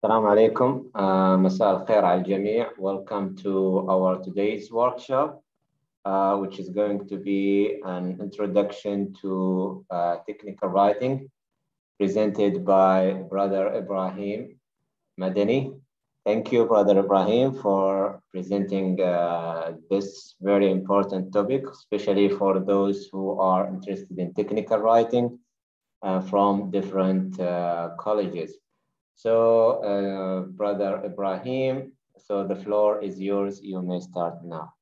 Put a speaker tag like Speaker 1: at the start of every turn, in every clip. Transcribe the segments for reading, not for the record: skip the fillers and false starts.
Speaker 1: السلام عليكم. مساء الخير على الجميع. Welcome to our today's workshop, which is going to be an introduction to technical writing presented by Brother Ibrahim Madani. Thank you, Brother Ibrahim, for presenting this very important topic, especially for those who are interested in technical writing from different colleges. So, Brother Ibrahim, so the floor is yours. You may start now.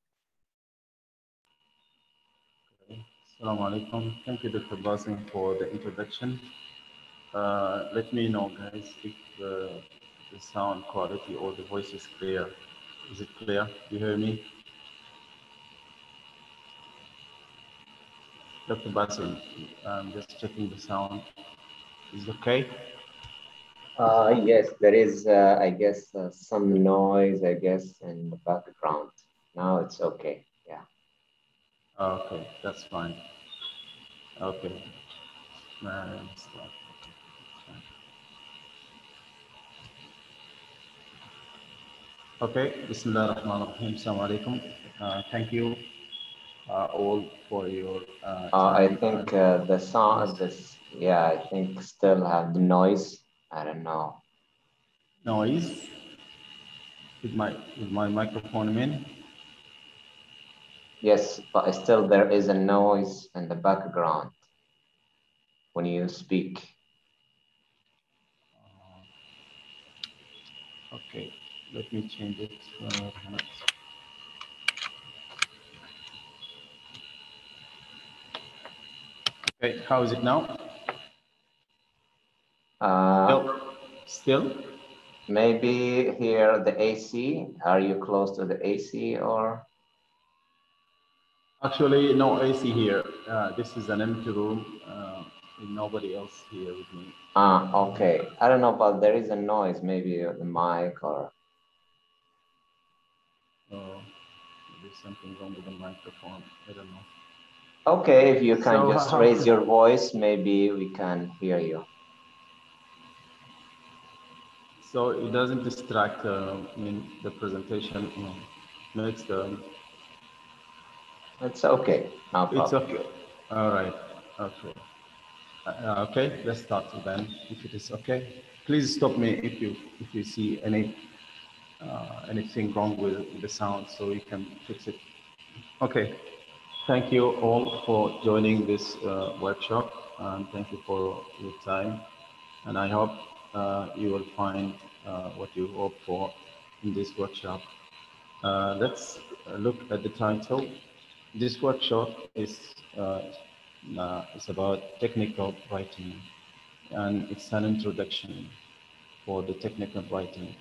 Speaker 2: Assalamu alaikum. Thank you, Dr. Basim, for the introduction. Let me know, guys, if the sound quality or the voice is clear. Is it clear? You hear me? Dr. Basim, I'm just checking the sound. Is it okay?
Speaker 1: Yes, there is, I guess, some noise, I guess, in the background. Now it's okay. Yeah.
Speaker 2: Okay, that's fine. Okay. Okay, Bismillah ar-Rahman ar-Rahim. Assalamu alaikum. Thank you all for your
Speaker 1: I
Speaker 2: time.
Speaker 1: think the sound, yeah, I think still have the noise. I don't know.
Speaker 2: Noise with my microphone in.
Speaker 1: Yes, but still there is a noise in the background when you speak.
Speaker 2: Okay, let me change it. Okay, how is it now? Still?
Speaker 1: Maybe here the AC. Are you close to the AC or?
Speaker 2: Actually, no AC here. This is an empty room. Nobody else here with me.
Speaker 1: Okay. I don't know, but there is a noise, maybe the mic or.
Speaker 2: Oh, maybe something wrong with the microphone. I don't know.
Speaker 1: Okay, if you can just raise your voice, maybe we can hear you.
Speaker 2: So it doesn't distract the presentation. Makes the.
Speaker 1: It's okay. No problem.
Speaker 2: It's okay. All right. Okay. Okay. Let's start then. If it is okay, please stop me if you see anything wrong with the sound, so we can fix it. Okay. Thank you all for joining this workshop, and thank you for your time. And I hope you will find what you hope for in this workshop. Let's look at the title. This workshop is about technical writing, and it's an introduction for the technical writing.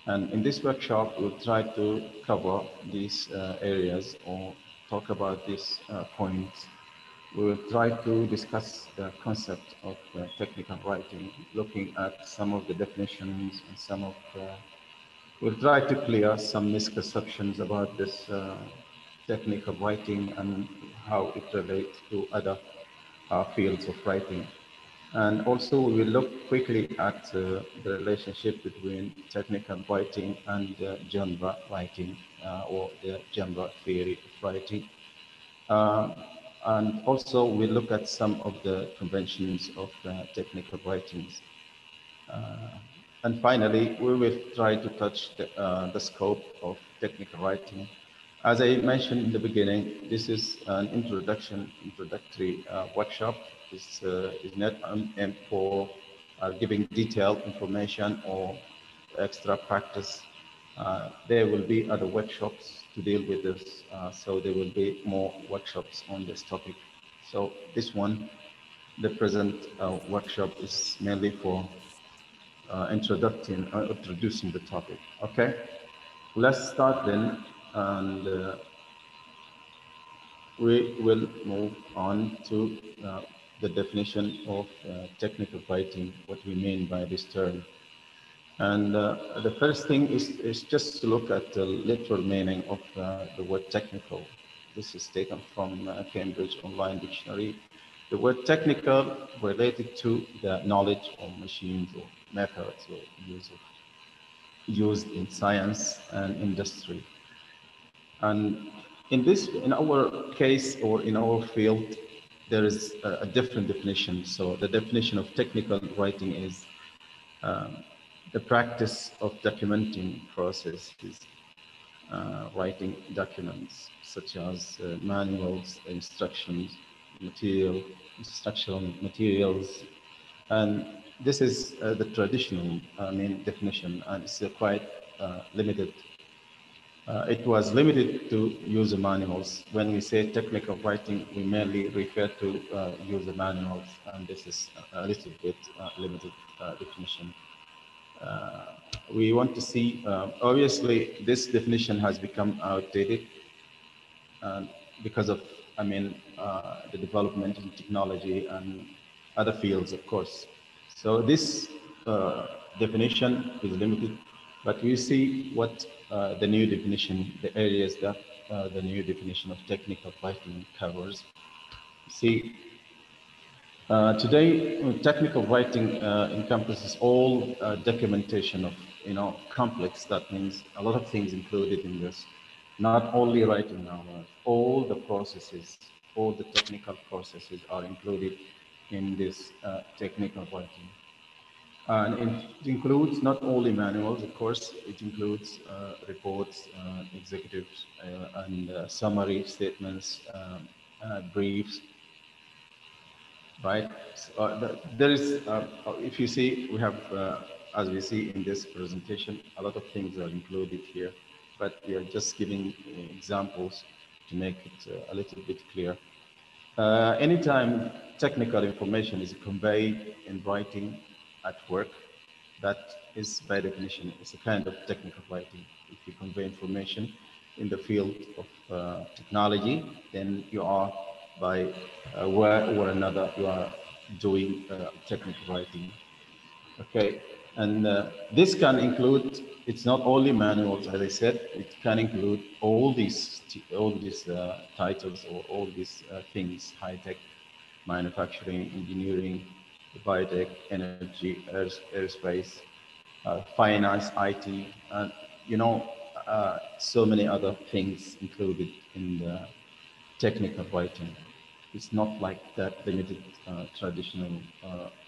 Speaker 2: And in this workshop, we'll try to cover these areas or talk about these points. We will try to discuss the concept of technical writing, looking at some of the definitions and some of we'll try to clear some misconceptions about this technical writing and how it relates to other fields of writing. And also we will look quickly at the relationship between technical writing and genre writing or the genre theory of writing. And also we look at some of the conventions of technical writings. And finally, we will try to touch the scope of technical writing. As I mentioned in the beginning, this is an introductory workshop. This is not aimed for giving detailed information or extra practice. There will be other workshops to deal with this, so there will be more workshops on this topic. So this one, the present workshop is mainly for introducing the topic. Okay, let's start then, and we will move on to the definition of technical writing, what we mean by this term. And the first thing is just to look at the literal meaning of the word technical. This is taken from Cambridge Online Dictionary. The word technical related to the knowledge of machines or methods or use of used in science and industry. And in our case or in our field, there is a different definition. So the definition of technical writing is the practice of documenting processes, writing documents such as manuals, instructional materials, and this is the traditional main definition, and it's quite limited. It was limited to user manuals. When we say technical writing, we mainly refer to user manuals, and this is a little bit limited definition. We want to see, obviously, this definition has become outdated because of, the development in technology and other fields, of course. So this definition is limited, but we see what the new definition, the areas that the new definition of technical writing covers. See, today, technical writing encompasses all documentation of, complex. That means a lot of things included in this. Not only writing now, all the processes, all the technical processes are included in this technical writing. And it includes not only manuals, of course, it includes reports, executives, and summary statements, briefs, right? So, there is, if you see, we have, as we see in this presentation, a lot of things are included here, but we are just giving examples to make it a little bit clear. Anytime technical information is conveyed in writing at work, that is by definition, it's a kind of technical writing. If you convey information in the field of technology, then you are by one or another, you are doing technical writing. Okay, and this can include, it's not only manuals, as I said, it can include all these titles or all these things, high-tech, manufacturing, engineering, biotech, energy, aerospace, finance, IT, and so many other things included in the technical writing. It's not like that limited traditional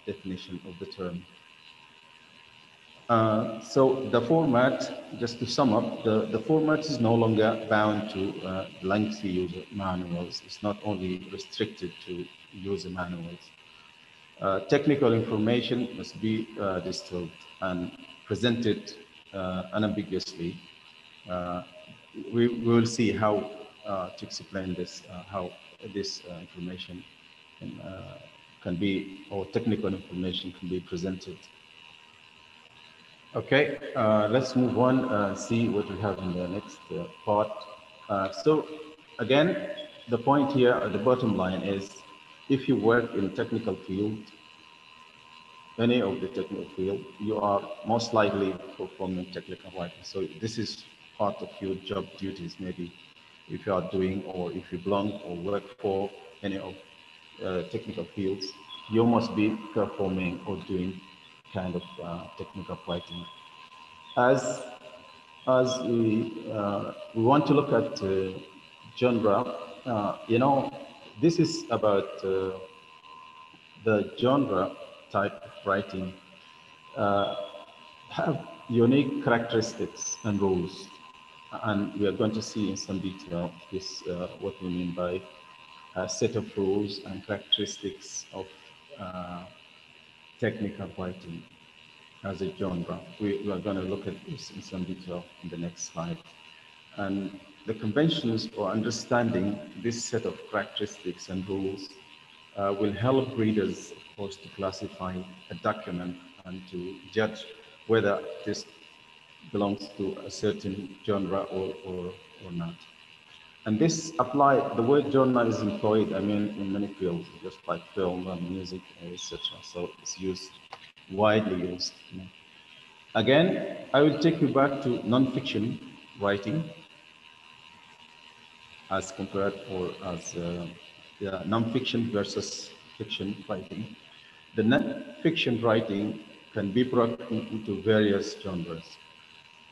Speaker 2: definition of the term. So the format, just to sum up, the format is no longer bound to lengthy user manuals. It's not only restricted to user manuals. Technical information must be distilled and presented unambiguously. We will see how to explain this, how this information can be, or technical information can be presented. Okay, let's move on and see what we have in the next part. So again, the point here at the bottom line is, if you work in technical field, any of the technical field, you are most likely performing technical writing. So this is part of your job duties, maybe if you are doing, or if you belong or work for any of technical fields, you must be performing or doing kind of technical writing. As we want to look at genre, this is about the genre type of writing have unique characteristics and rules, and we are going to see in some detail this what we mean by a set of rules and characteristics of technical writing as a genre. We are going to look at this in some detail in the next slide. And the conventions for understanding this set of characteristics and rules will help readers, of course, to classify a document and to judge whether this belongs to a certain genre or not. And this apply, the word genre is employed, in many fields, just like film and music, etc. So it's used, widely used. Again, I will take you back to non-fiction writing as compared, or as non-fiction versus fiction writing. The non-fiction writing can be broken into various genres.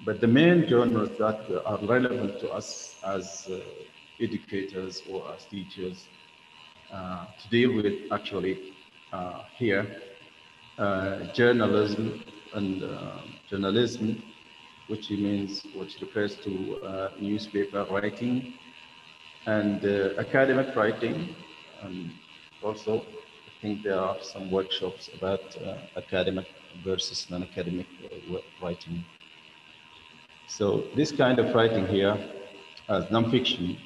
Speaker 2: But the main journals that are relevant to us as educators or as teachers to deal with actually here, journalism and journalism, which refers to newspaper writing and academic writing. And also, I think there are some workshops about academic versus non-academic writing. So this kind of writing here as nonfiction,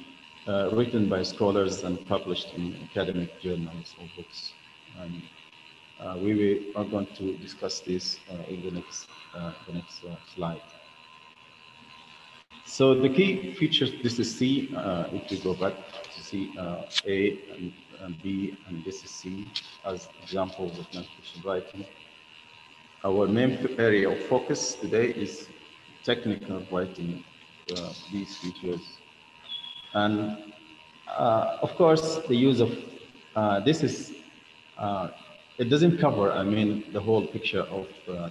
Speaker 2: written by scholars and published in academic journals or books. And we are going to discuss this in the next slide. So the key features, this is C, if we go back to C, A and B, and this is C as examples of nonfiction writing. Our main area of focus today is technical writing, these features. And of course, the use of this is, it doesn't cover, I mean, the whole picture of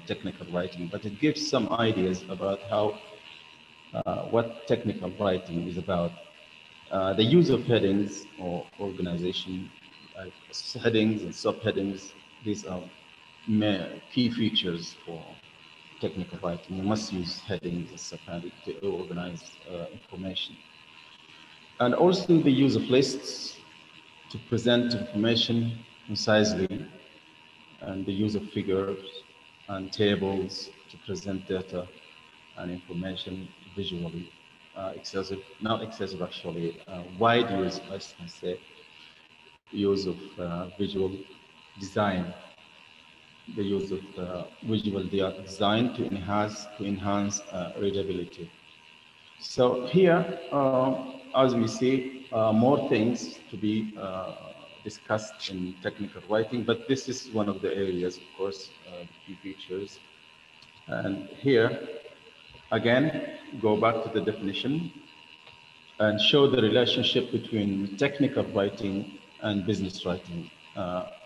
Speaker 2: technical writing, but it gives some ideas about how, what technical writing is about. The use of headings or organization, like headings and subheadings, these are key features for technical writing. You must use headings and subheadings to organize information. And also the use of lists to present information concisely, and the use of figures and tables to present data and information visually. Not excessive actually, wide use, I can say, use of visual design, the use of visual design to enhance readability. So here, as we see, more things to be discussed in technical writing, but this is one of the areas, of course, key features. And here, again, go back to the definition and show the relationship between technical writing and business writing.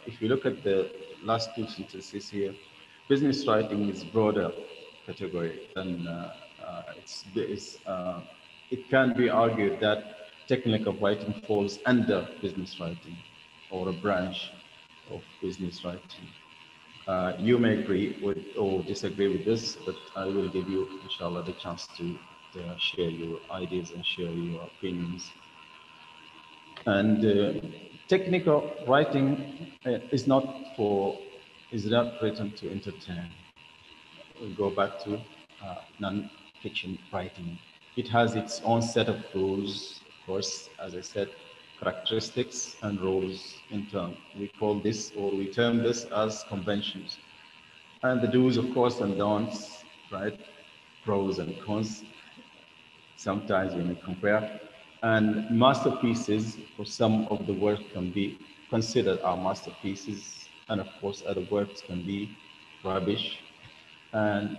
Speaker 2: If you look at the last two sentences here, business writing is broader category than it can be argued that technical writing falls under business writing or a branch of business writing. You may agree with or disagree with this, but I will give you, inshallah, the chance to share your ideas and share your opinions. And technical writing is not written to entertain. We'll go back to non-fiction writing. It has its own set of rules, of course, as I said, characteristics and rules in turn. We call this, or we term this as conventions. And the do's, of course, and don'ts, right? Pros and cons. Sometimes we may compare. And masterpieces, for some of the work can be considered our masterpieces. And of course, other works can be rubbish. And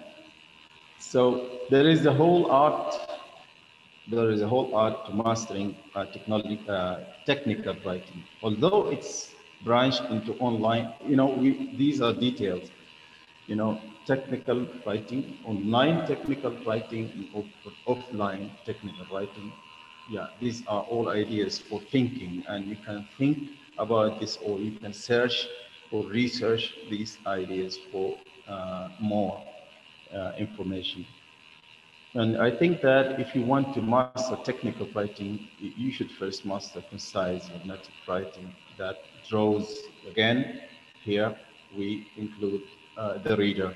Speaker 2: so there is a whole art to mastering technical writing. Although it's branched into online, these are details. Technical writing, online technical writing, and offline technical writing. Yeah, these are all ideas for thinking, and you can think about this, or you can search or research these ideas for more information. And I think that if you want to master technical writing, you should first master concise magnetic writing that draws, again, here we include the reader,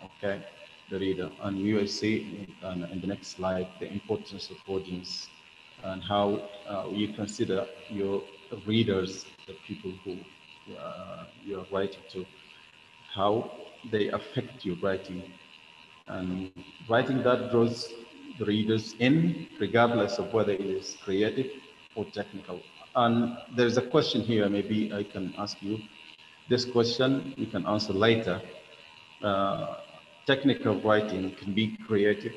Speaker 2: okay, the reader. And we will see in the next slide the importance of audience and how you consider your readers, the people who you are writing to, how they affect your writing. And writing that draws the readers in, regardless of whether it is creative or technical. And there's a question here, maybe I can ask you. This question you can answer later. Technical writing can be creative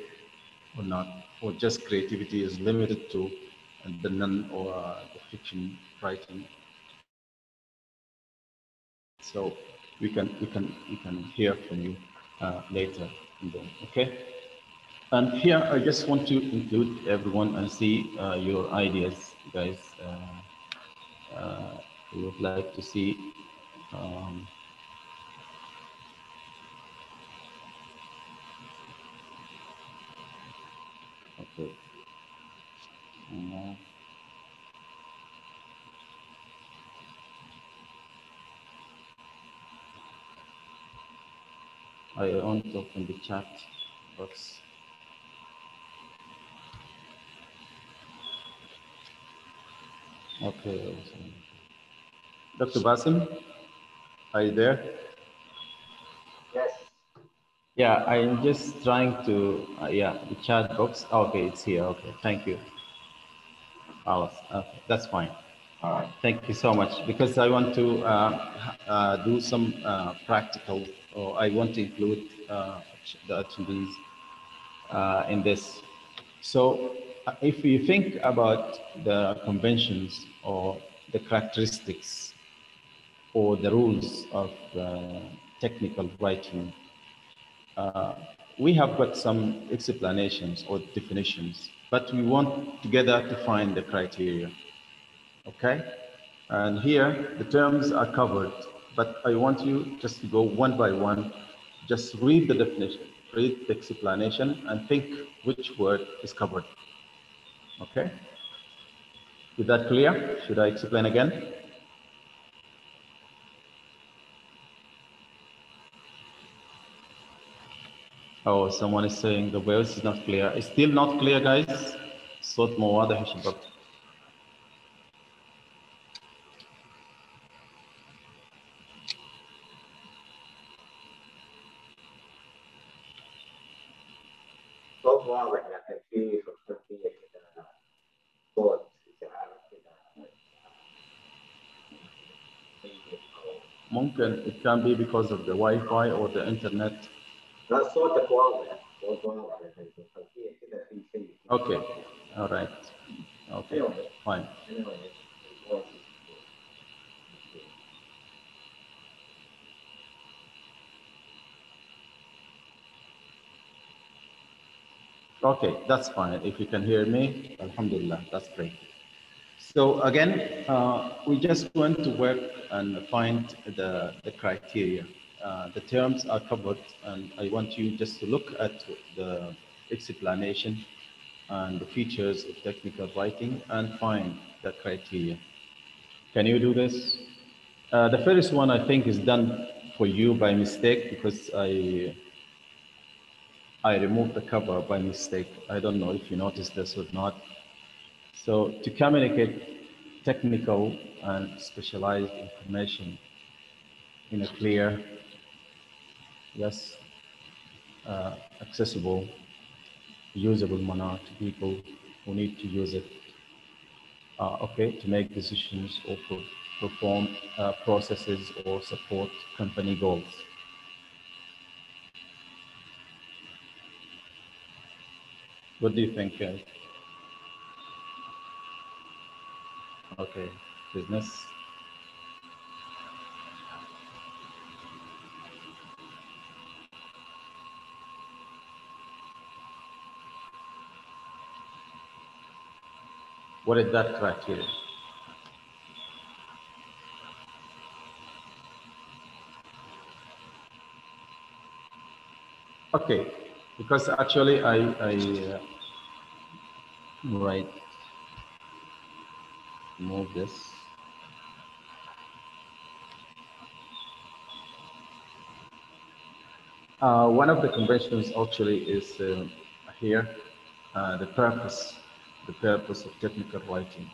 Speaker 2: or not, or just creativity is limited to the non or the fiction writing. So we can hear from you later. Okay. And here, I just want to include everyone and see your ideas, guys. We would like to see. Um, okay. Uh, I want to open the chat box. Okay. Dr. Basim, are you there?
Speaker 1: Yes.
Speaker 2: Yeah, I'm just trying to, yeah, the chat box. Okay, it's here. Okay, thank you, Alice. Okay, that's fine.
Speaker 1: All right.
Speaker 2: Thank you so much. Because I want to do some practical, or I want to include the attendees in this. So if you think about the conventions or the characteristics or the rules of technical writing, we have got some explanations or definitions, but we want together to find the criteria, okay? And here, the terms are covered, but I want you just to go one by one, just read the definition, read the explanation, and think which word is covered, okay? Is that clear? Should I explain again? Oh, someone is saying the voice is not clear. It's still not clear, guys. صوت مو واضح يا شباب.
Speaker 1: صوت واضح لكن في الخلفية كده صوت إزعاج كده
Speaker 2: ممكن it can be because of the Wi-Fi or the internet.
Speaker 1: لا صوتك واضح صوت واضح لكن في الخلفية كده في شيء.
Speaker 2: Okay, all right. Okay,
Speaker 1: Anyway,
Speaker 2: fine.
Speaker 1: anyway, the voice is good.
Speaker 2: Okay, that's fine. If you can hear me, Alhamdulillah, that's great. So again, we just want to work and find the criteria. The terms are covered, and I want you just to look at the explanation and the features of technical writing and find the criteria. Can you do this? The first one I think is done for you by mistake because I removed the cover by mistake. I don't know if you noticed this or not. So to communicate technical and specialized information in a clear, yes, accessible, usable manner to people who need to use it, okay, to make decisions or perform processes or support company goals. What do you think, guys? Okay, business. What is that criteria? Okay, because actually right, move this. One of the conventions actually is here, the purpose of technical writing.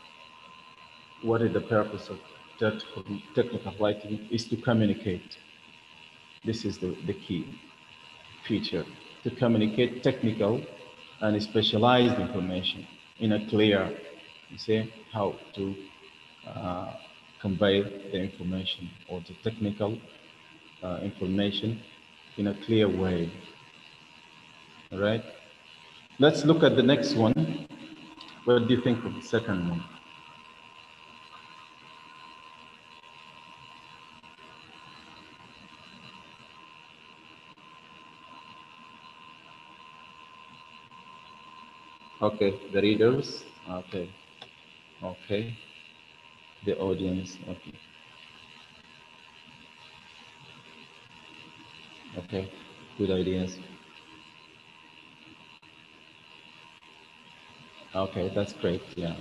Speaker 2: What is the purpose of technical writing? Is to communicate. This is the key feature, to communicate technical and specialized information in a clear, you see, how to convey the information or the technical information in a clear way. All right. Let's look at the next one. What do you think of the second one? Okay, the readers. Okay, okay, the audience. Okay, okay, good ideas. Okay, that's great. Yeah.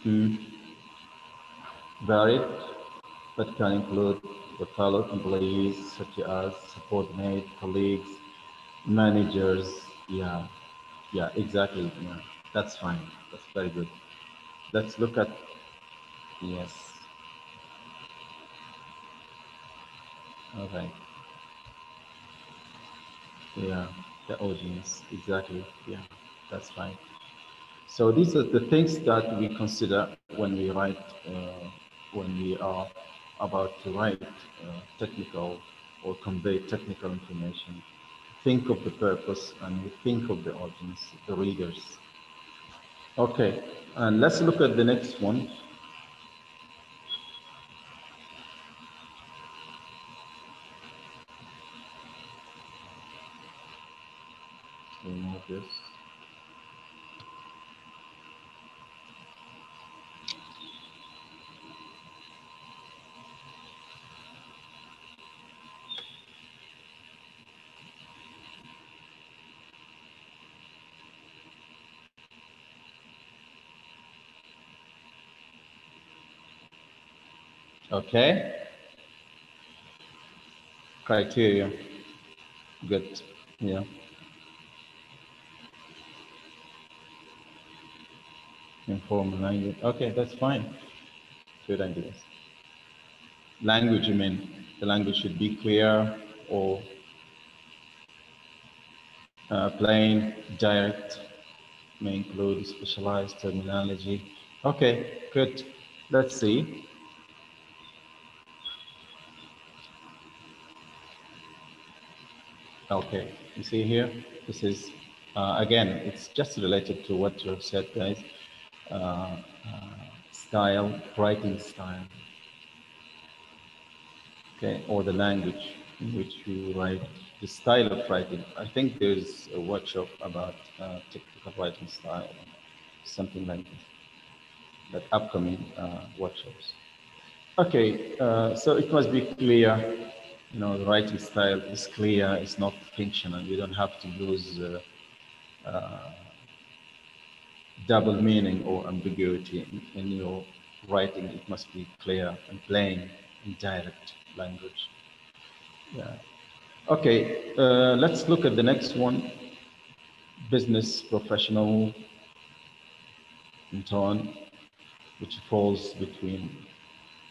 Speaker 2: Mm, varied, but can include the fellow employees such as subordinate colleagues, managers. Yeah, yeah, exactly. Yeah, that's fine. That's very good. Let's look at, yes. Okay. Yeah, the audience. Exactly. Yeah, that's fine. So these are the things that we consider when we write, when we are about to write technical or convey technical information. Think of the purpose and we think of the audience, the readers. Okay, and let's look at the next one. Remove this. Okay, criteria. Good. Yeah, informal language. Okay, that's fine. Good ideas. Language, you mean the language should be clear or plain, direct, may include specialized terminology. Okay, good. Let's see. Okay, you see here, this is, again, it's just related to what you have said, guys. Uh, Style, writing style, okay, or the language in which you write, the style of writing. I think there's a workshop about technical writing style, something like this, that upcoming workshops. Okay, so it must be clear, you know, the writing style is clear, it's not functional. You don't have to use double meaning or ambiguity in your writing. It must be clear and plain and direct language. Yeah. Okay, let's look at the next one, business professional tone, which falls between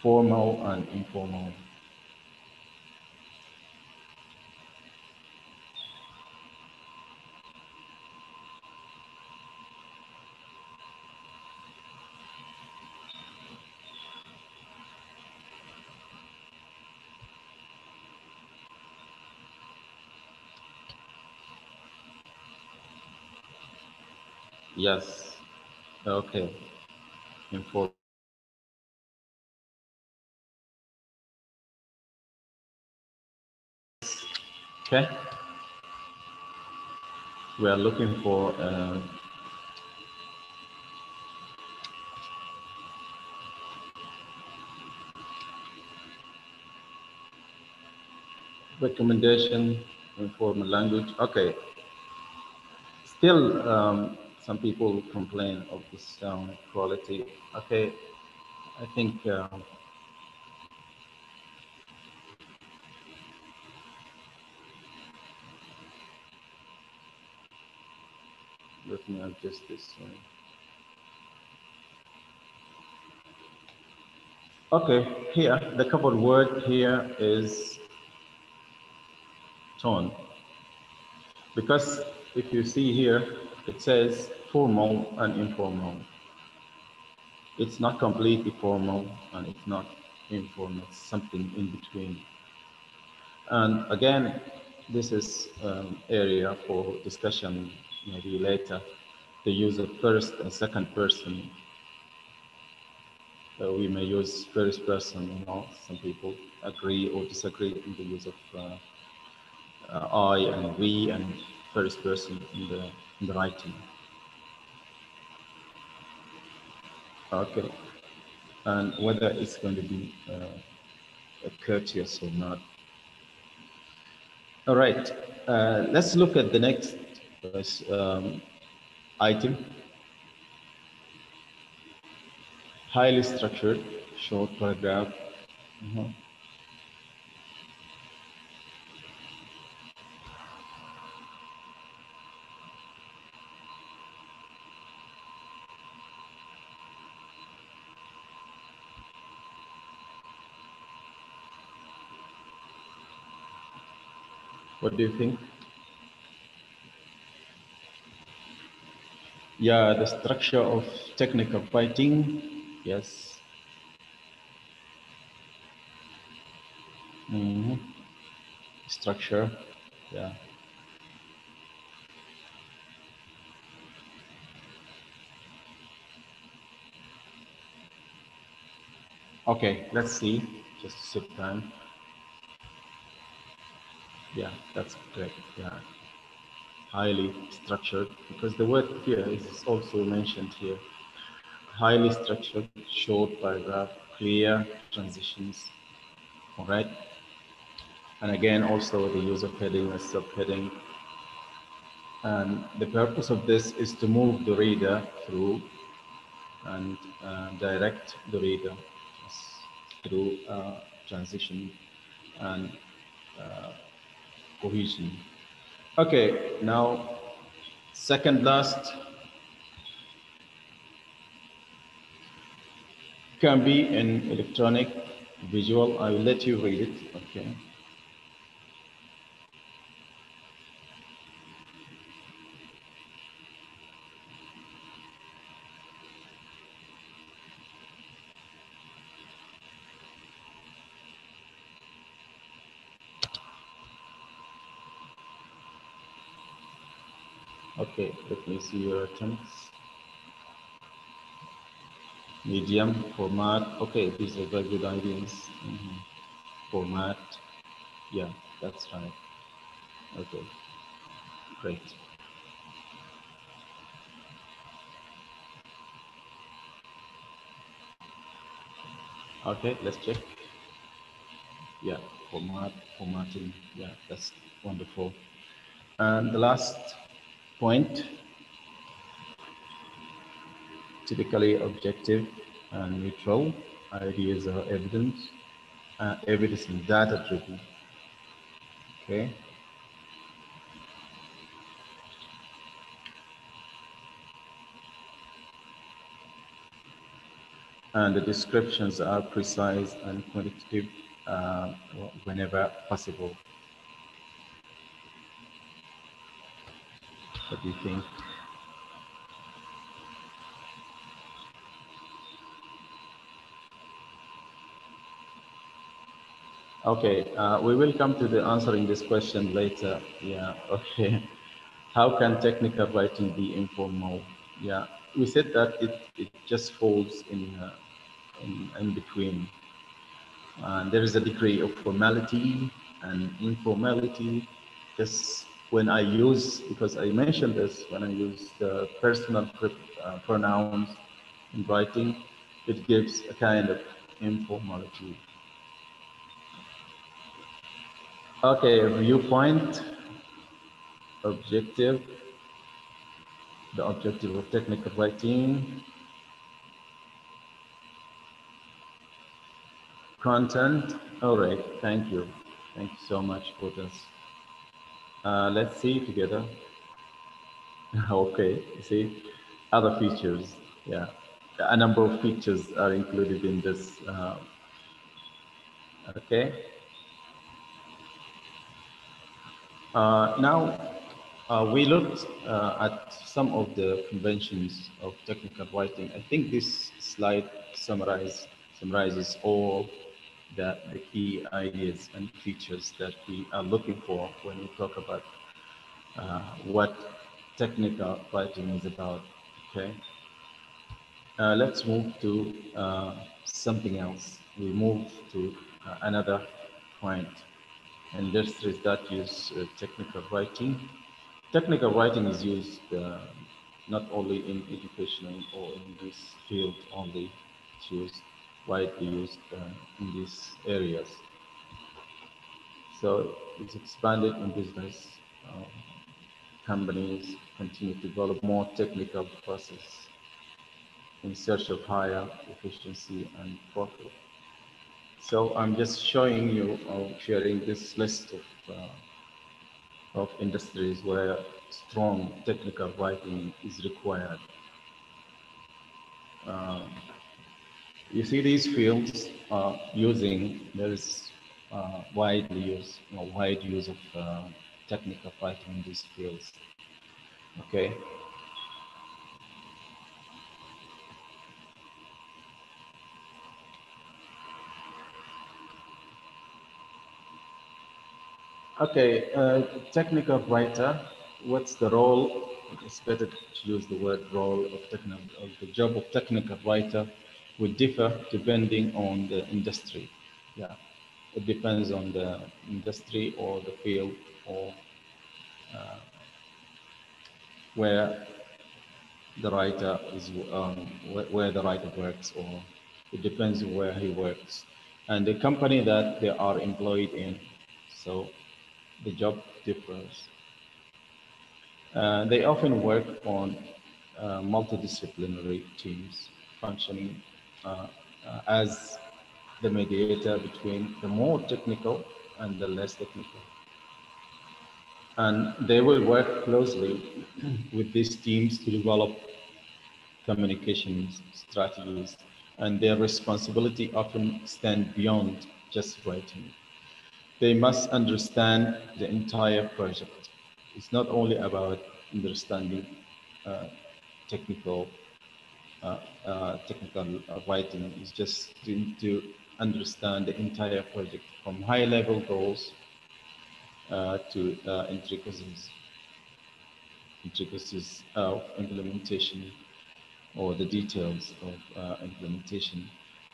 Speaker 2: formal and informal. Yes. Okay. Informal. Okay. We are looking for recommendation, informal language. Okay. Still, some people complain of the sound quality. Okay. I think, let me adjust this. Okay. Here, the covered word here is tone. Because if you see here, it says formal and informal. It's not completely formal and it's not informal, it's something in between. And again, this is area for discussion maybe later. The use of first and second person. We may use first person, you know, some people agree or disagree in the use of I and we and first person in the writing. Okay, and whether it's going to be courteous or not. All right, let's look at the next item. Highly structured, short paragraph. What do you think? Yeah, the structure of technical writing. Yes. Structure. Yeah. Okay, let's see. Just a sip time. Yeah, that's correct. Yeah. Highly structured, because the word here is also mentioned here. Highly structured, short paragraph, clear transitions. All right. And again, also the use of heading and subheading. And the purpose of this is to move the reader through and direct the reader through transition and cohesion. Okay, now second last can be in electronic, visual. I will let you read it. Okay. Okay, let me see your attempts. Medium, format. Okay, these are very good ideas. Format. Yeah, that's right. Okay, great. Okay, let's check. Yeah, formatting. Yeah, that's wonderful. And the last point, typically objective and neutral. Ideas are evidence. Evidence and data driven. Okay. And the descriptions are precise and quantitative whenever possible. What do you think? Okay, we will come to the answering this question later. Yeah, okay. How can technical writing be informal? Yeah, we said that it just falls in between. There is a degree of formality and informality. Just when I use, because I mentioned this, when I use the personal pronouns in writing, it gives a kind of informality. Okay, viewpoint, objective, the objective of technical writing, content. All right, thank you. Thank you so much for this. Let's see together. Okay, you see, other features. Yeah, a number of features are included in this. Okay. Now, we looked at some of the conventions of technical writing. I think this slide summarizes all the key ideas and features that we are looking for when we talk about what technical writing is about. Okay. Let's move to something else. We move to another point, industries that use technical writing. Technical writing is used not only in educational or in this field only, it's used widely used in these areas. So it's expanded in business. Uh, Companies continue to develop more technical process in search of higher efficiency and profit. So I'm just showing you or sharing this list of industries where strong technical writing is required. Um, you see these fields there is wide use of technical writing in these fields. Okay. Okay, technical writer, what's the role? It's better to use the word role of technical, the job of technical writer would differ depending on the industry. Yeah, it depends on the industry or the field or uh, where the writer is, where the writer works, or it depends on where he works and the company that they are employed in. So the job differs. They often work on multidisciplinary teams functioning as the mediator between the more technical and the less technical. And they will work closely with these teams to develop communications strategies, and their responsibility often extend beyond just writing. They must understand the entire project. It's not only about understanding uh, technical writing. It's just to understand the entire project from high-level goals to intricacies of implementation or the details of implementation.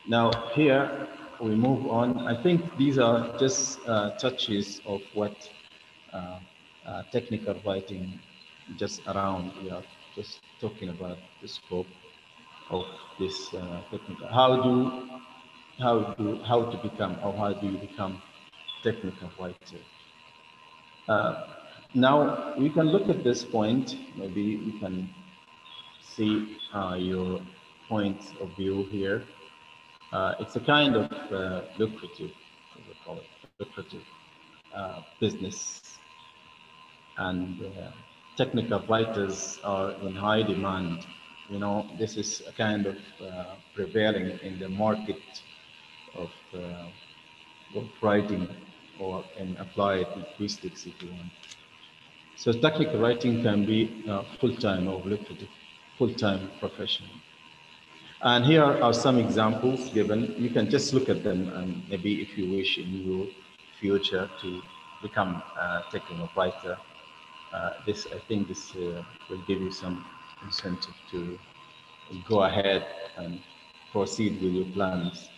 Speaker 2: Now here we move on. I think these are just touches of what uh, technical writing just around. We are just talking about the scope of this technical. How to become or how do you become technical writer? Now we can look at this point. Maybe you can see your points of view here. It's a kind of lucrative, as I call it, lucrative business, and technical writers are in high demand. You know, this is a kind of prevailing in the market of writing or in applied linguistics, if you want. So technical writing can be full-time or lucrative, full-time profession. And here are some examples given. You can just look at them, and maybe if you wish in your future to become a technical writer, I think this will give you some incentive to go ahead and proceed with your plans.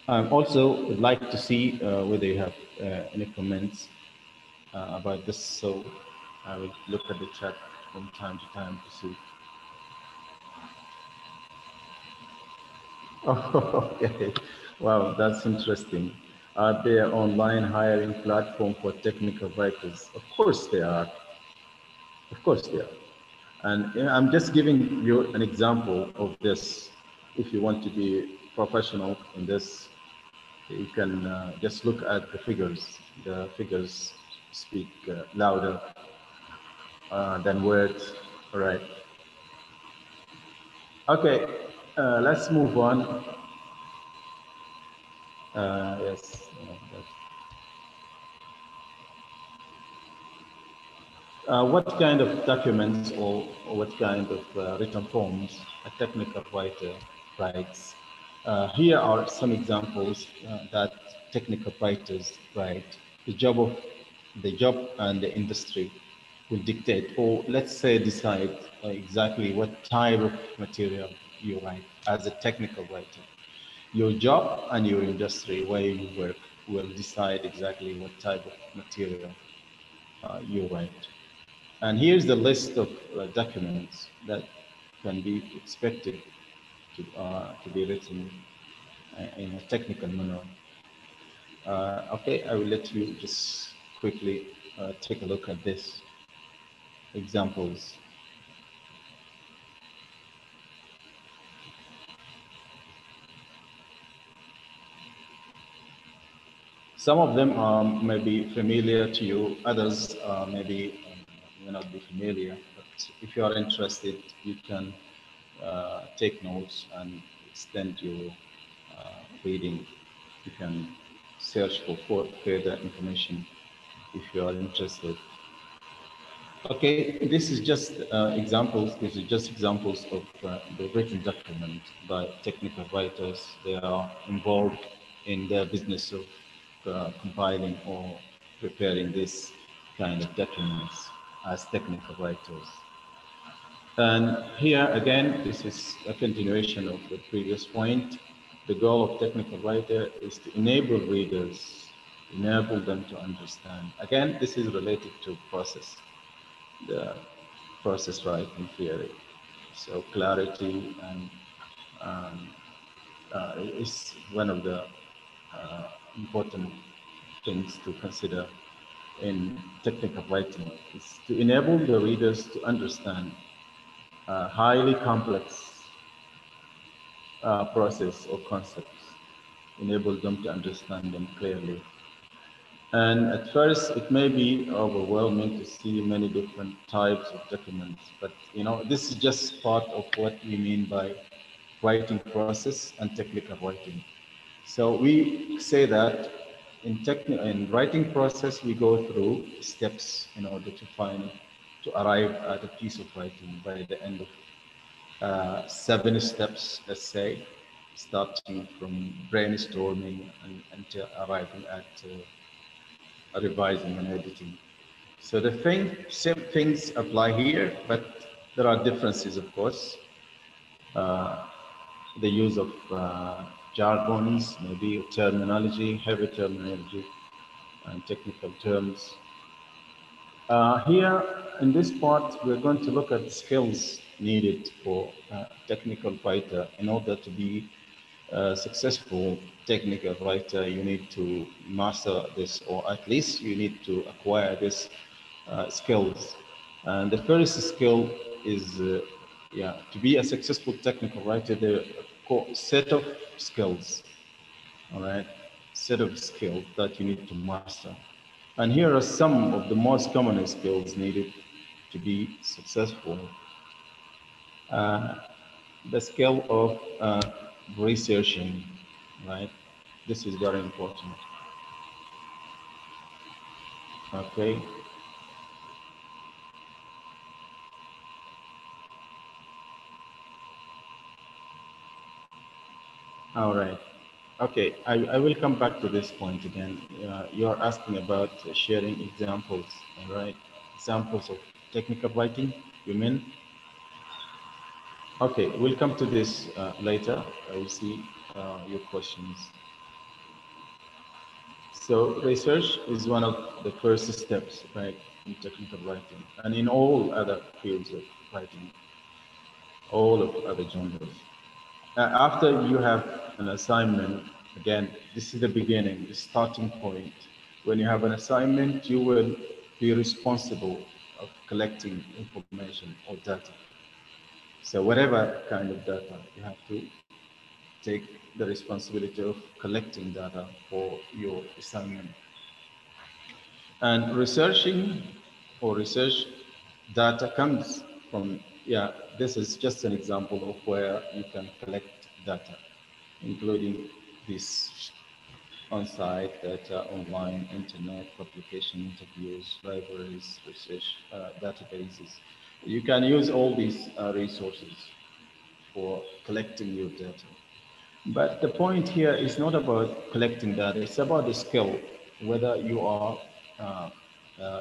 Speaker 2: I also would like to see whether you have any comments about this. So I will look at the chat from time to time to see. Oh, okay. Wow, that's interesting. Are there online hiring platform for technical writers? Of course they are. Of course they are. And I'm just giving you an example of this. If you want to be professional in this, you can just look at the figures. The figures speak louder than words. All right. Okay, let's move on. Yes. What kind of documents or what kind of written forms a technical writer writes? Here are some examples that technical writers write. The job and the industry will dictate, or let's say decide exactly what type of material you write as a technical writer. Your job and your industry, where you work, will decide exactly what type of material you write. And here's the list of documents that can be expected to be written in a technical manner. Okay, I will let you just quickly take a look at this examples. Some of them may be familiar to you, others maybe may not be familiar, but if you are interested, you can take notes and extend your reading. You can search for further information if you are interested. Okay, this is just examples. These are just examples of the written document by technical writers. They are involved in the business of compiling or preparing this kind of documents as technical writers. And here again, this is a continuation of the previous point. The goal of technical writer is to enable readers, enable them to understand. Again, this is related to process, the process writing theory. So clarity and is one of the important things to consider in technical writing. Is to enable the readers to understand highly complex process or concepts, enable them to understand them clearly. And at first, it may be overwhelming to see many different types of documents, but this is just part of what we mean by writing process and technical writing. So we say that in writing process, we go through steps in order to arrive at a piece of writing by the end of 7 steps, let's say, starting from brainstorming until arriving at revising and editing. So same things apply here, but there are differences, of course. The use of jargons, maybe terminology, heavy terminology, and technical terms. Here, in this part, we're going to look at the skills needed for a technical writer. In order to be a successful technical writer, you need to master this, or at least you need to acquire this skills. And the first skill is, to be a successful technical writer, there are a set of skills, all right, set of skills that you need to master. And here are some of the most common skills needed to be successful. The skill of researching, right? This is very important. Okay. All right. Okay, I will come back to this point again. You're asking about sharing examples, all right? Examples of technical writing, you mean? Okay, we'll come to this later. I will see your questions. So research is one of the first steps, right, in technical writing, and in all other fields of writing, all of other genres. After you have an assignment, again, this is the beginning, the starting point. When you have an assignment, you will be responsible of collecting information or data. So whatever kind of data, you have to take the responsibility of collecting data for your assignment. And researching or research data comes from, this is just an example of where you can collect data, including this on-site data, online, internet, publication, interviews, libraries, research databases. You can use all these resources for collecting your data. But the point here is not about collecting data, it's about the skill, whether you are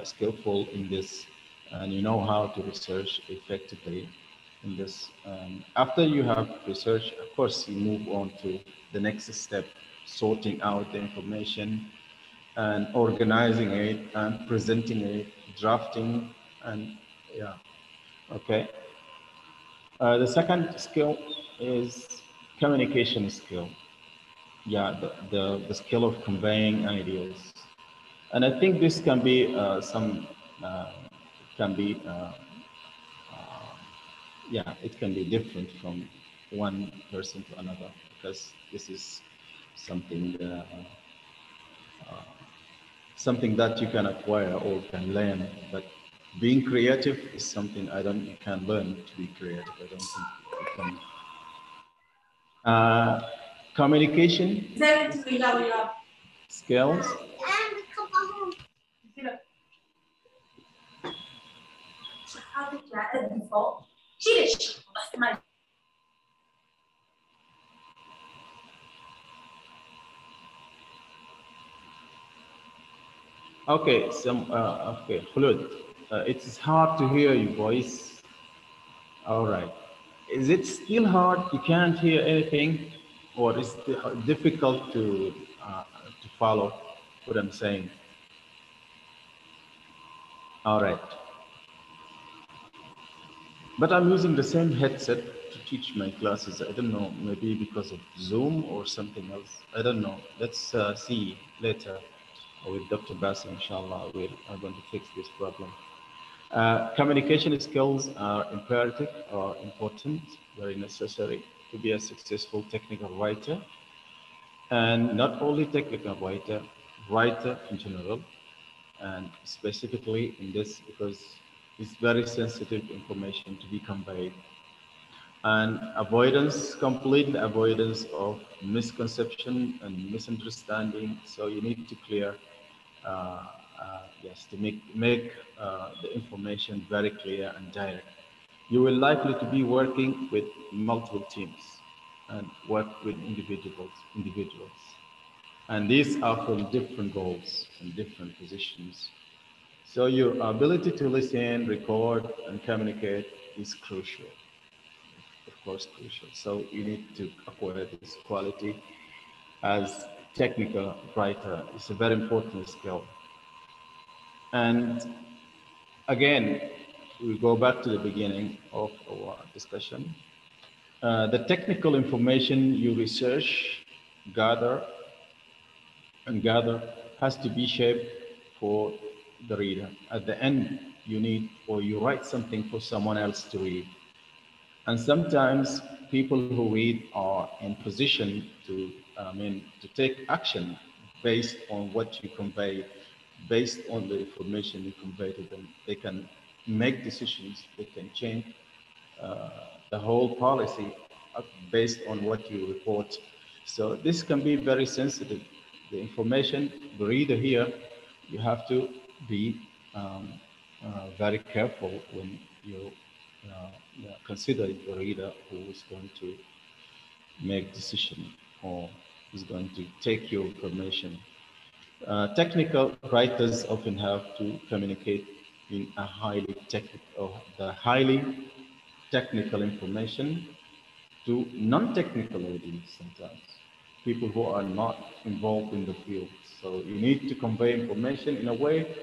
Speaker 2: skillful in this and you know how to research effectively in this. After you have researched, of course, you move on to the next step, sorting out the information, and organizing it and presenting it, drafting, and yeah, okay. The second skill is communication skill. Yeah, the skill of conveying ideas. And I think this can be can be, yeah, it can be different from one person to another because this is something, something that you can acquire or can learn. But being creative is something I don't, you can learn to be creative. I don't think you can. Communication skills. Okay, okay, Khulud, it's hard to hear your voice. All right. Is it still hard? You can't hear anything, or is it difficult to follow what I'm saying? All right. But I'm using the same headset to teach my classes. I don't know, maybe because of Zoom or something else. I don't know. Let's see later with Dr. Bassi, inshallah. I'm going to fix this problem. Communication skills are imperative or important, very necessary to be a successful technical writer. And not only technical writer, writer in general, and specifically in this because it's very sensitive information to be conveyed. And avoidance, complete avoidance of misconception and misunderstanding. So you need to clear, yes, to make the information very clear and direct. You will likely to be working with multiple teams and work with individuals. And these are from different goals and different positions. So your ability to listen, record, and communicate is crucial, of course, crucial. So you need to acquire this quality as technical writer. It's a very important skill. And again, we go back to the beginning of our discussion. The technical information you research, gather, and gather has to be shaped for the reader. At the end, you need or you write something for someone else to read. And sometimes people who read are in position to, to take action based on what you convey, based on the information you convey to them. They can make decisions, they can change the whole policy based on what you report. So this can be very sensitive. The information, the reader here, you have to be very careful when you consider the reader who is going to make decision or is going to take your information. Technical writers often have to communicate in a highly technical, or the highly technical information to non-technical audience sometimes, people who are not involved in the field. So you need to convey information in a way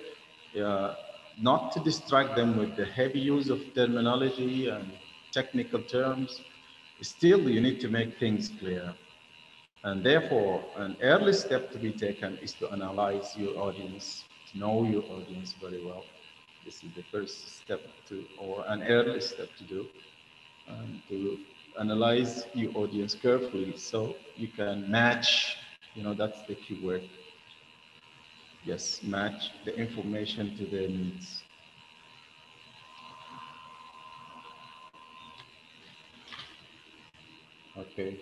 Speaker 2: uh, not to distract them with the heavy use of terminology and technical terms. Still, you need to make things clear. And therefore, an early step to be taken is to analyze your audience, to know your audience very well. This is the first step to, or an early step to do, to analyze your audience carefully so you can match, that's the key word. Yes, match the information to their needs. Okay.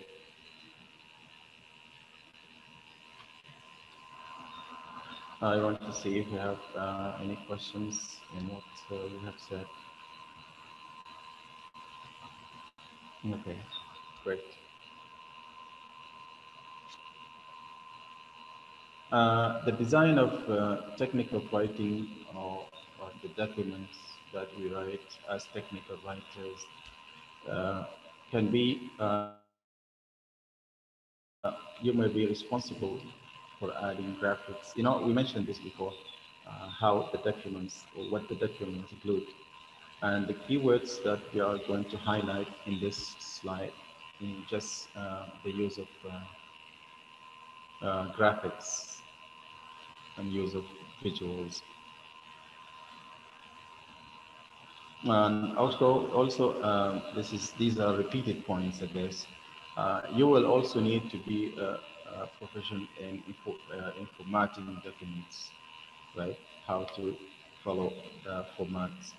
Speaker 2: I want to see if you have any questions in what we have said. Okay, great. The design of technical writing or the documents that we write as technical writers can be, you may be responsible for adding graphics. You know, we mentioned this before, how the documents or what the documents include. And the keywords that we are going to highlight in this slide in just the use of graphics and use of visuals. And these are repeated points, I guess. You will also need to be a professional in formatting documents, right? How to follow the formats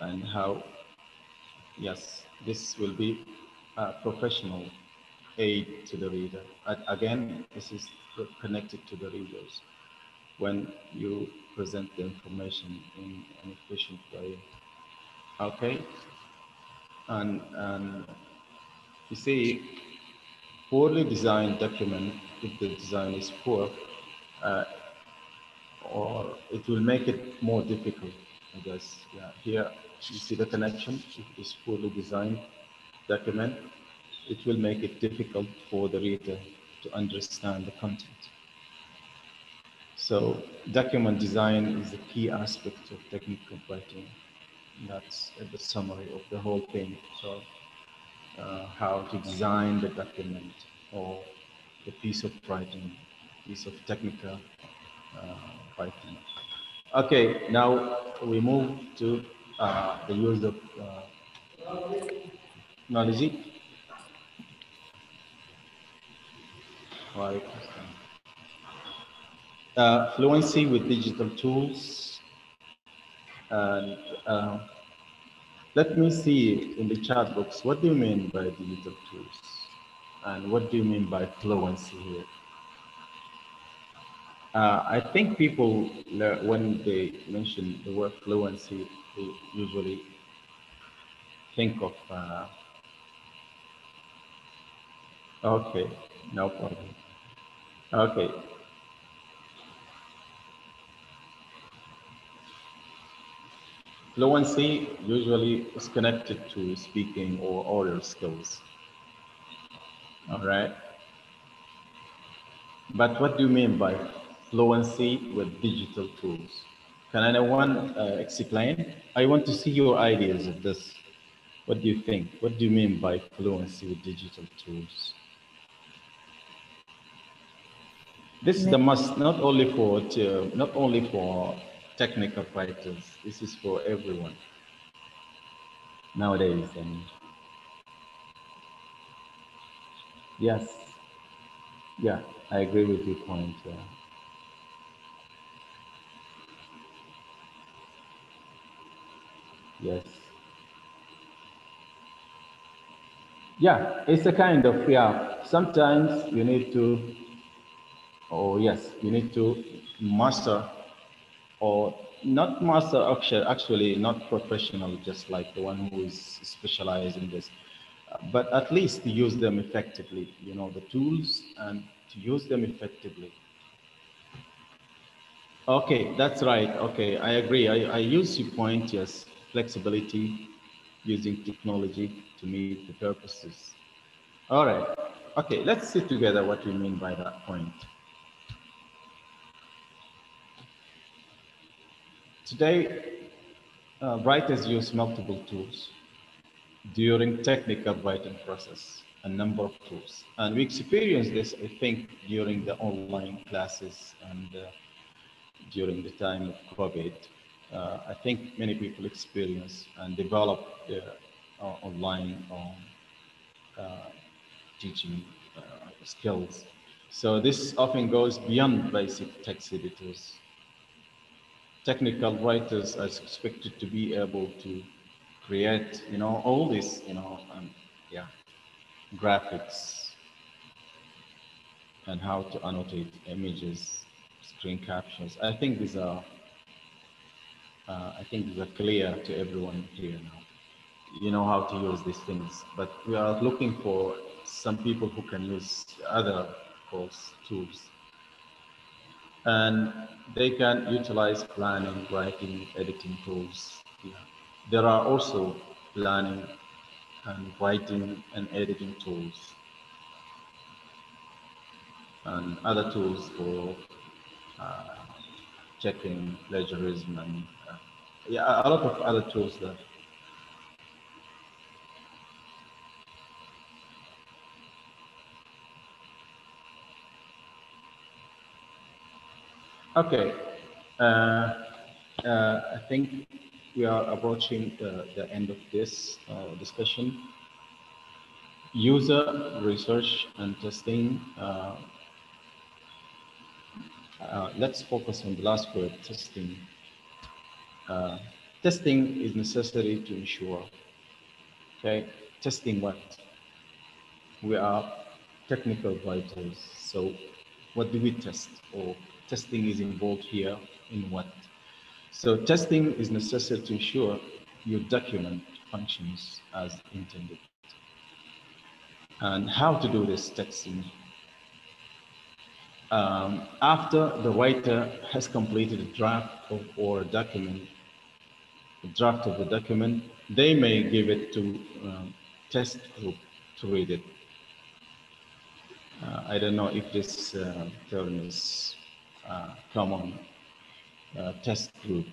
Speaker 2: and how, yes, this will be a professional aid to the reader. Again, this is connected to the readers when you present the information in an efficient way. Okay, and you see, poorly designed document, if the design is poor, uh, or it will make it more difficult, I guess. Yeah, here you see the connection. If it is poorly designed document, it will make it difficult for the reader to understand the content. So document design is a key aspect of technical writing. That's the summary of the whole thing. So how to design the document or the piece of writing, piece of technical writing. Okay, now we move to the use of technology. Right. Fluency with digital tools. And let me see in the chat box, what do you mean by digital tools? And what do you mean by fluency here? I think people, when they mention the word fluency, they usually think of, okay, no problem. Okay, fluency usually is connected to speaking or oral skills, all right? But what do you mean by fluency with digital tools? Can anyone explain? I want to see your ideas of this. What do you think? What do you mean by fluency with digital tools? This is the must, not only for technical writers. This is for everyone nowadays. And yes, yeah, I agree with your point. Yes, yeah, it's a kind of, yeah. Sometimes you need to, oh yes, you need to master, or not master, actually not professional, just like the one who is specialized in this, but at least to use them effectively, you know, the tools, and to use them effectively. Okay, that's right. Okay, I agree. I use your point, yes, flexibility, using technology to meet the purposes. All right. Okay, let's see together what we mean by that point. Today, writers use multiple tools during technical writing process, a number of tools. And we experienced this, I think, during the online classes and during the time of COVID. I think many people experience and develop their online uh, teaching skills. So this often goes beyond basic text editors. Technical writers are expected to be able to create, you know, all this, you know, yeah, graphics and how to annotate images, screen captions. I think these are clear to everyone here now. You know how to use these things, but we are looking for some people who can use other, of course, tools, and they can utilize planning, writing, editing tools. Yeah. There are also planning and writing and editing tools. and other tools for checking plagiarism and yeah, a lot of other tools there. Okay, I think we are approaching the end of this discussion. User research and testing. Let's focus on the last word, testing. Testing is necessary to ensure. Okay, testing what? We are technical writers, so what do we test? Or testing is involved here in what? So testing is necessary to ensure your document functions as intended. And how to do this testing? After the writer has completed a draft or a document, a draft of the document, they may give it to test group to read it. I don't know if this term is common, test group,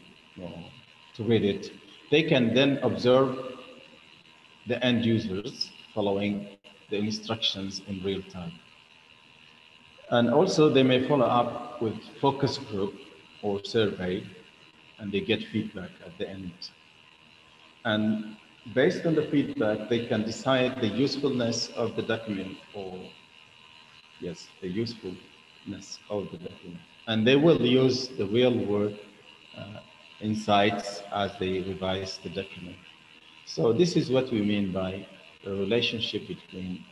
Speaker 2: to read it. They can then observe the end users following the instructions in real time. And also they may follow up with focus group or survey, and they get feedback at the end. And based on the feedback, they can decide the usefulness of the document, or yes, the usefulness of the document. And they will use the real world insights as they revise the document. So this is what we mean by the relationship between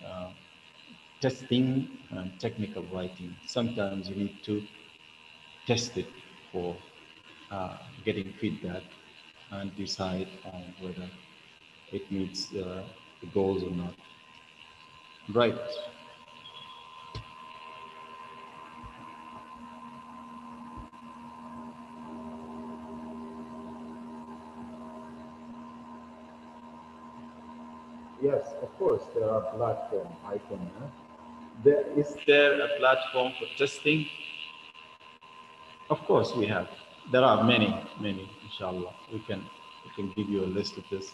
Speaker 2: testing and technical writing. Sometimes you need to test it for getting feedback and decide on whether it meets the goals or not. Right. Yes, of course, there are platform icon. Is there a platform for testing? Of course, we have. There are many, inshallah. We can give you a list of this.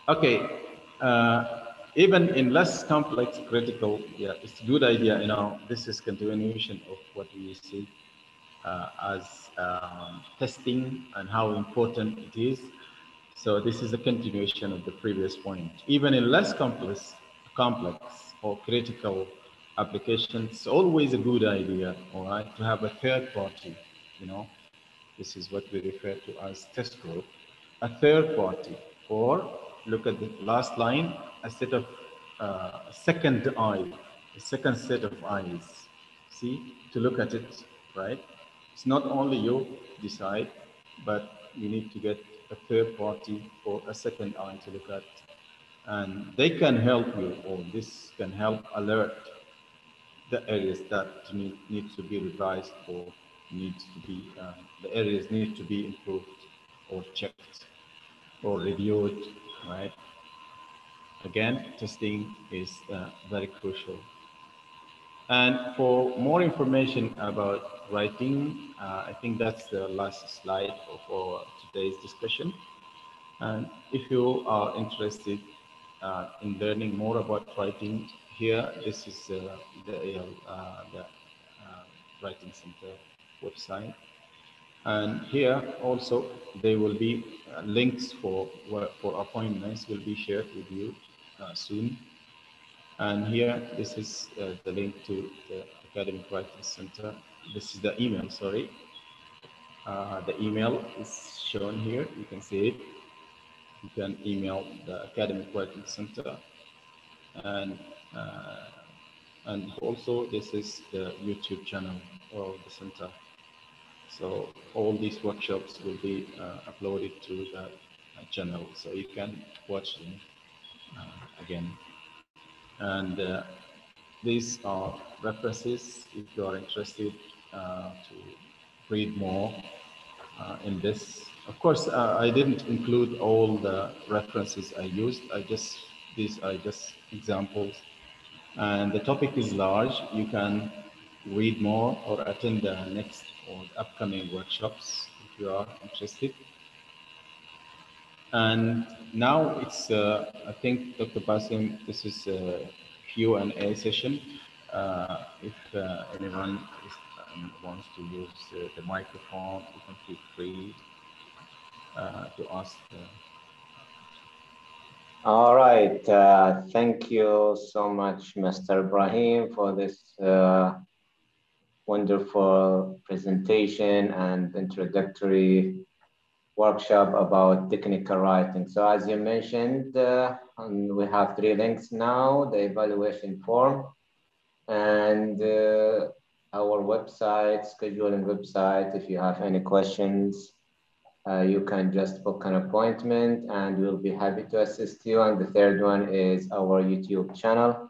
Speaker 2: Okay, even in less complex critical, yeah, it's a good idea. This is continuation of what we see as testing and how important it is. So this is a continuation of the previous point. Even in less complex or critical applications, it's always a good idea, all right, to have a third party. This is what we refer to as test group, a third party, or look at the last line, a set of a second eye, a second set of eyes, see, to look at it, right? It's not only you decide, but you need to get a third party or a second eye to look at. And they can help you, or this can help alert the areas that need to be revised or needs to be, the areas need to be improved or checked or reviewed, right? Again, testing is very crucial. And for more information about writing, I think that's the last slide for today's discussion. And if you are interested in learning more about writing, here, this is the Writing Center website. And here also, there will be links for appointments will be shared with you soon. And here, this is the link to the Academic Writing Center. This is the email, sorry. The email is shown here. You can see it. You can email the Academic Writing Center. And also, this is the YouTube channel of the center. So all these workshops will be uploaded to the channel, so you can watch them again. And these are references if you are interested to read more in this. Of course, I didn't include all the references I used. These are just examples And the topic is large. You can read more or attend the next or upcoming workshops if you are interested. And now it's, I think, Dr. Basim, this is a Q&A session. If anyone is, wants to use the microphone, you can feel free to ask.
Speaker 1: All right. Thank you so much, Mr. Ibrahim, for this wonderful presentation and introductory workshop about technical writing. So as you mentioned, we have 3 links now: the evaluation form and our website, scheduling website. If you have any questions, you can just book an appointment and we'll be happy to assist you. And the 3rd one is our YouTube channel.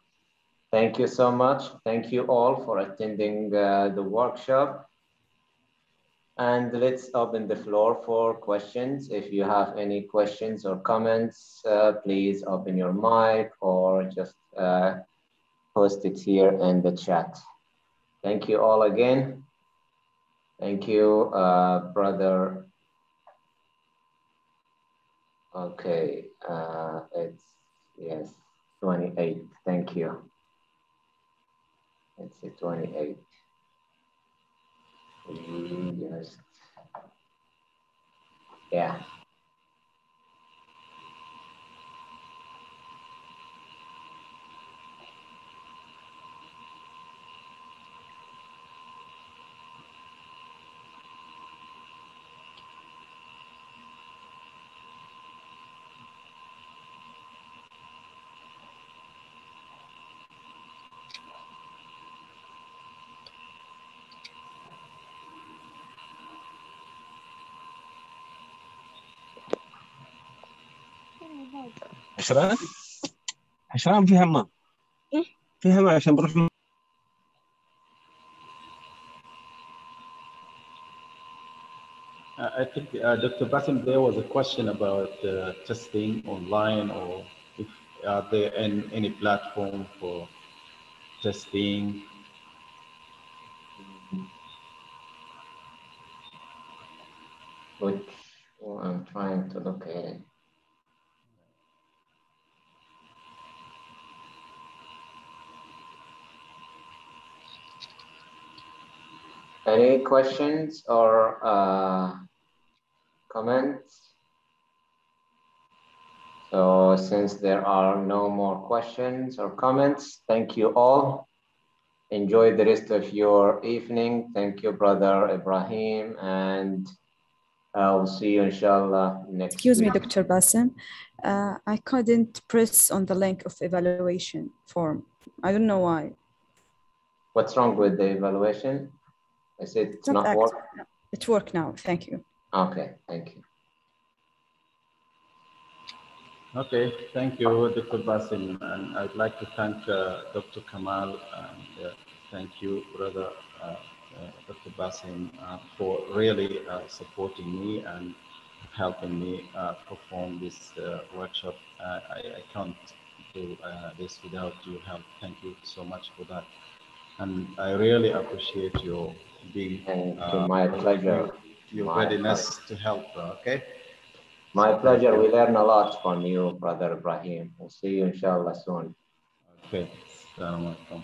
Speaker 1: Thank you so much. Thank you all for attending the workshop. And let's open the floor for questions. If you have any questions or comments, please open your mic or just post it here in the chat. Thank you all again. Thank you, brother. Okay, it's, yes, 28. Thank you. It's 28. Just, yeah.
Speaker 3: عشرة في همام في همام عشان بروح.
Speaker 2: I think, Dr. Basim, there was a question about testing online, or if are there any platform for testing?
Speaker 1: Which, well, I'm trying to look at it. Any questions or comments? So since there are no more questions or comments, thank you all. Enjoy the rest of your evening. Thank you, brother Ibrahim, and I'll see you inshallah next
Speaker 4: Excuse
Speaker 1: week.
Speaker 4: me, Dr. Basim. I couldn't press on the link of evaluation form. I don't know why.
Speaker 1: What's wrong with the evaluation? Is it not work?
Speaker 4: It worked now. Thank you.
Speaker 1: Okay, thank you.
Speaker 2: Okay, thank you, Dr. Basim, and I'd like to thank Dr. Kamal and thank you, brother Dr. Basim, for really supporting me and helping me perform this workshop. I can't do this without your help. Thank you so much for that. And I really appreciate your being
Speaker 1: my pleasure.
Speaker 2: Your readiness to help, okay?
Speaker 1: My pleasure. We learn a lot from you, brother Ibrahim. We'll see you inshallah soon.
Speaker 2: Okay. Assalamu alaikum.